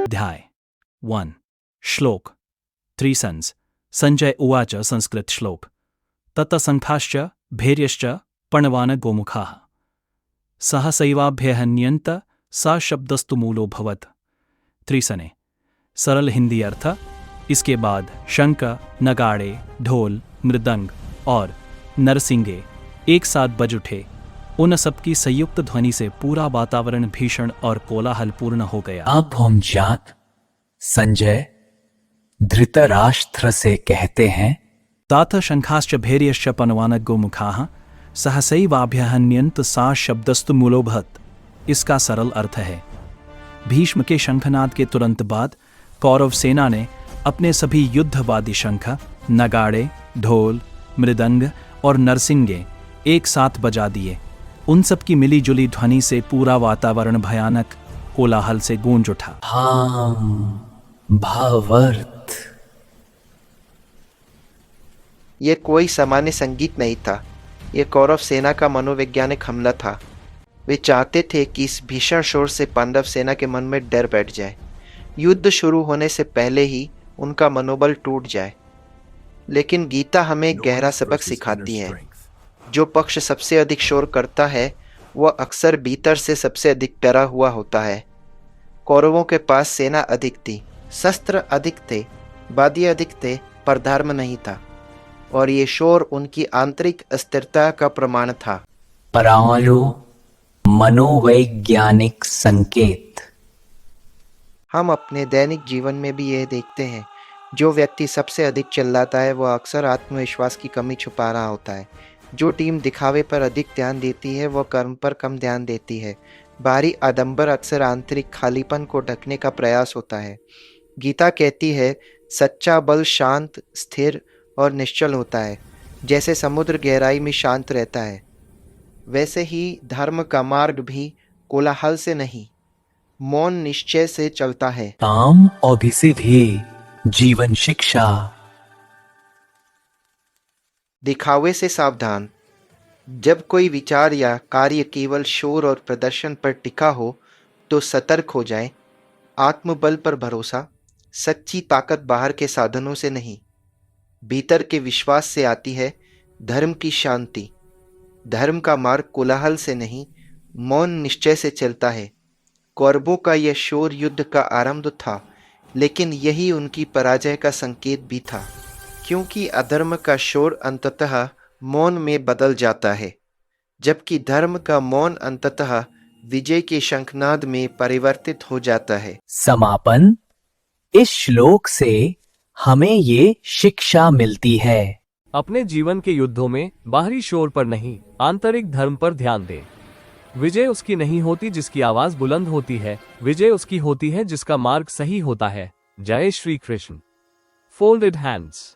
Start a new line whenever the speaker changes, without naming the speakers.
अध्याय 1 श्लोक 3 सन्स संजय उवाच संस्कृत श्लोक तत्संखाश्च भैर्यश्च पणवान गोमुखाः सहसैवाभ्यहन्यन्त स शब्दस्तु मूलो भवत्। त्रिसने सरल हिंदी अर्थ। इसके बाद शंख, नगाड़े, ढोल, मृदंग और नरसिंगे एक साथ बज उठे। उन सबकी संयुक्त ध्वनि से पूरा वातावरण भीषण और कोलाहलपूर्ण हो गया।
अब हम जात संजय धृतराष्ट्र से कहते हैं
तात शंखाश्च भैर्यश्च पणवान गोमुखाः सहसैवाभ्यहन्यन्त सा शब्दस्तु मूलोभवत्। इसका सरल अर्थ है, भीष्म के शंखनाद के तुरंत बाद कौरव सेना ने अपने सभी युद्धवादी शंख, नगाड़े, ढोल, मृदंग और नरसिंगे एक साथ बजा दिए। उन सब की मिली जुली ध्वनि से पूरा वातावरण भयानक कोलाहल से गूंज उठा।
भावार्थ,
यह कोई सामान्य संगीत नहीं था। यह कौरव सेना का मनोवैज्ञानिक हमला था। वे चाहते थे कि इस भीषण शोर से पांडव सेना के मन में डर बैठ जाए, युद्ध शुरू होने से पहले ही उनका मनोबल टूट जाए। लेकिन गीता हमें एक गहरा सबक सिखाती है। जो पक्ष सबसे अधिक शोर करता है वह अक्सर भीतर से सबसे अधिक डरा हुआ होता है। कौरवों के पास सेना अधिक थी, शस्त्र अधिक थे, वाद्य अधिक थे, पर धर्म नहीं था, और ये शोर उनकी आंतरिक अस्थिरता का प्रमाण था।
परालो मनोवैज्ञानिक संकेत।
हम अपने दैनिक जीवन में भी यह देखते हैं। जो व्यक्ति सबसे अधिक चिल्लाता है वह अक्सर आत्मविश्वास की कमी छुपा रहा होता है। जो टीम दिखावे पर अधिक ध्यान देती है वह कर्म पर कम ध्यान देती है। बाहरी आडंबर अक्सर आंतरिक खालीपन को ढकने का प्रयास होता है। गीता कहती है, सच्चा बल शांत, स्थिर और निश्चल होता है। जैसे समुद्र गहराई में शांत रहता है, वैसे ही धर्म का मार्ग भी कोलाहल से नहीं, मौन निश्चय से चलता है।
काम और सिद्धि जीवन शिक्षा।
दिखावे से सावधान। जब कोई विचार या कार्य केवल शोर और प्रदर्शन पर टिका हो तो सतर्क हो जाए। आत्मबल पर भरोसा। सच्ची ताकत बाहर के साधनों से नहीं, भीतर के विश्वास से आती है। धर्म की शांति। धर्म का मार्ग कोलाहल से नहीं, मौन निश्चय से चलता है। कौरवों का यह शोर युद्ध का आरंभ था, लेकिन यही उनकी पराजय का संकेत भी था, क्योंकि अधर्म का शोर अंततः मौन में बदल जाता है, जबकि धर्म का मौन अंततः विजय के शंखनाद में परिवर्तित हो जाता है।
समापन। इस श्लोक से हमें ये शिक्षा मिलती है,
अपने जीवन के युद्धों में बाहरी शोर पर नहीं, आंतरिक धर्म पर ध्यान दें। विजय उसकी नहीं होती जिसकी आवाज बुलंद होती है, विजय उसकी होती है जिसका मार्ग सही होता है। जय श्री कृष्ण। Folded hands.